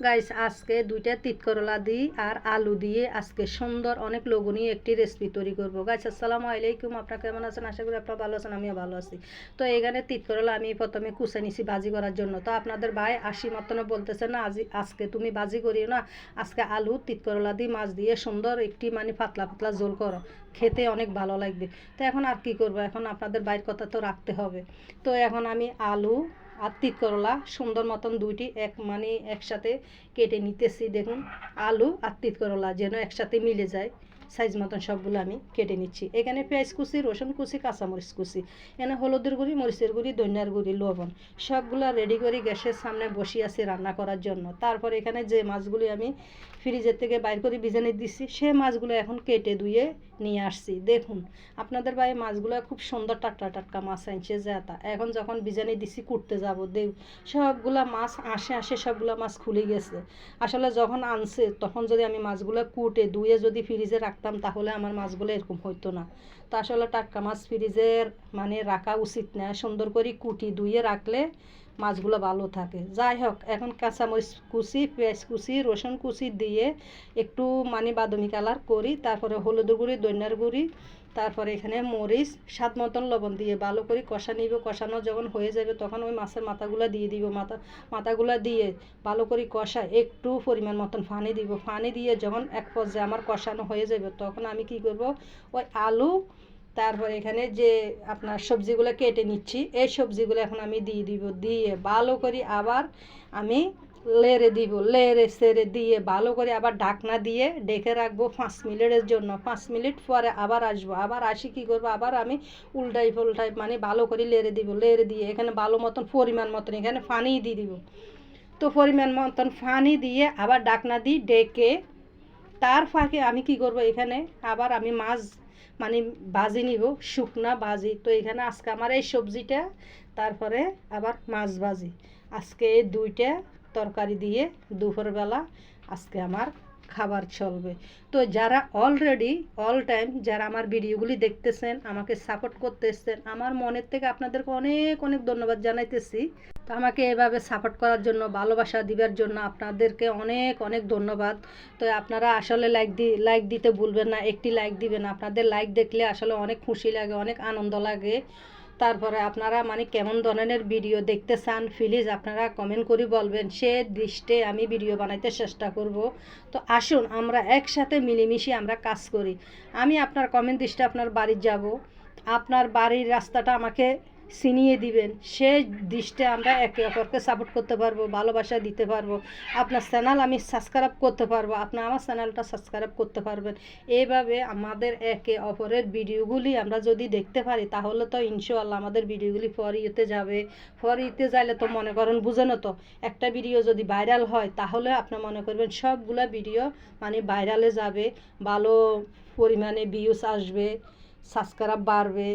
Guys আজকে দুইটা তিত করলা দিই আর আলু দিয়ে আজকে সুন্দর অনেক লোভনীয় একটি রেসিপি তৈরি করব। গাইস আসসালামু আলাইকুম, আপনারা কেমন আছেন? আশা করি আপনারা ভালো আছেন, আমিও ভালো আছি। তো এখানে তিত করলা আমি প্রথমে কুচে নিছি ভাজি করার জন্য। তো আপনাদের ভাই আশি মতনও বলতেছে না আজকে তুমি ভাজি করিও না, আজকে আলু তিত করলা দিয়ে মাছ দিয়ে সুন্দর একটি পাতলা পাতলা ঝোল করো, খেতে অনেক ভালো লাগবে। তো এখন আর কি করব, এখন আপনাদের বাইরের কথা তো রাখতে হবে। তো এখন আমি আলু আর তিত করলা সুন্দর মতন দুইটি একসাথে কেটে নিতেছি। দেখুন, আলু আর তিত করলা যেন একসাথে মিলে যায় সাইজ মতন সবগুলো আমি কেটে নিচ্ছি। এখানে পেঁয়াজ কুচি, রসুন কুচি, কাঁচামরিচ কুচি, এখানে হলুদের গুঁড়ি, মরিচের গুঁড়ি, ধনিয়ার গুঁড়ি, লবণ সবগুলো রেডি করে গ্যাসের সামনে বসিয়ে আছি রান্না করার জন্য। তারপর এখানে যে মাছগুলি আমি ফ্রিজের থেকে বাইর করে ভিজানে দিচ্ছি সে মাছগুলো এখন কেটে ধুয়ে নিয়ে আসছি। দেখুন আপনাদের ভাই মাছগুলো খুব সুন্দর টাটকা টাটকা মাছ আনছে যেটা। এখন যখন ভিজানে দিচ্ছি কুটতে যাব, দেখ সবগুলা মাছ আসে সবগুলা মাছ খুলে গেছে। আসলে যখন আনছে তখন যদি আমি মাছগুলো কুটে ধুয়ে যদি ফ্রিজে রাখতাম তাহলে আমার মাছগুলো এরকম হইতো না। তো আসলে টাটকা মাছ ফ্রিজের রাখা উচিত না, সুন্দর করে কুটি ধুয়ে রাখলে মাছগুলো ভালো থাকে। যাই হোক, এখন কাঁচামরিচ কুচি, পেঁয়াজ কুচি, রসুন কুচি দিয়ে একটু বাদামি কালার করি, তারপরে হলুদের গুঁড়ি, ধনিয়ার গুঁড়ি, তারপরে এখানে মরিচ, স্বাদ মতন লবণ দিয়ে ভালো করে কষা নিব। কষানো যখন হয়ে যাবে তখন ওই মাছের মাথাগুলো দিয়ে দিব। মাথাগুলো দিয়ে ভালো করে কষা একটু পরিমাণ মতন পানি দিব। পানি দিয়ে যখন এক পর্যায়ে আমার কষানো হয়ে যাবে তখন আমি কি করব, ওই আলু তারপরে এখানে যে আপনার সবজিগুলো কেটে নিচ্ছি এই সবজিগুলো এখন আমি দিয়ে দিব। দিয়ে ভালো করে আবার আমি লেড়ে দিব, লেড়ে সেড়ে দিয়ে ভালো করে আবার ঢাকনা দিয়ে ঢেকে রাখবো 5 মিনিটের জন্য। 5 মিনিট পরে আবার আসবো, আবার আসি কী করবো, আবার আমি উল্টাই ভালো করে লেড়ে দিব। লেড়ে দিয়ে এখানে ভালো মতন পরিমাণ মতন এখানে পানি দিয়ে দিব। তো পরিমাণ মতন পানি দিয়ে আবার ঢাকনা দিই ডেকে, তার ফাঁকে আমি কি করব, এখানে আবার আমি মাছ ভাজি নিব, শুকনা ভাজি। তো এখানে আজকে আমার এই সবজিটা, তারপরে আবার মাছ ভাজি, আজকে এই দুইটা তরকারি দিয়ে দুপুরবেলা আজকে আমার খাবার চলবে। তো যারা অলরেডি অল টাইম যারা আমার ভিডিওগুলি দেখতেছেন, আমাকে সাপোর্ট করতেছেন, আমার মনের থেকে আপনাদেরকে অনেক অনেক ধন্যবাদ জানাইতেছি। তো আমাকে এভাবে সাপোর্ট করার জন্য, ভালোবাসা দিবার জন্য আপনাদেরকে অনেক অনেক ধন্যবাদ। তো আপনারা আসলে লাইক দিতে ভুলবেন না, একটি লাইক দিবেন। আপনাদের লাইক দেখলে আসলে অনেক খুশি লাগে, অনেক আনন্দ লাগে। তারপরে আপনারা কেমন ধরনের ভিডিও দেখতে চান প্লিজ আপনারা কমেন্ট করে বলবেন, সে দৃষ্টে আমি ভিডিও বানাইতে চেষ্টা করব। তো আসুন আমরা একসাথে মিলেমিশে আমরা কাজ করি। আমি আপনার কমেন্ট দৃষ্টে আপনার বাড়ি যাব, আপনার বাড়ির রাস্তাটা আমাকে চিনিয়ে দিবেন, সেই দৃষ্টে আমরা একে অপরকে সাপোর্ট করতে পারবো, ভালোবাসা দিতে পারবো। আপনার চ্যানেল আমি সাবস্ক্রাইব করতে পারবো, আপনার আমার চ্যানেলটা সাবস্ক্রাইব করতে পারবেন। এইভাবে আমাদের একে অপরের ভিডিওগুলি আমরা যদি দেখতে পারি তাহলে তো ইনশাআল্লাহ আমাদের ভিডিওগুলি ফর ইউতে যাবে। ফর ইউতে যাইলে তো মনে করেন, বুঝেন তো, একটা ভিডিও যদি ভাইরাল হয় তাহলে আপনি মনে করবেন সবগুলা ভিডিও ভাইরালে যাবে, ভালো পরিমাণে ভিউজ আসবে, সাবস্ক্রাইব বাড়বে।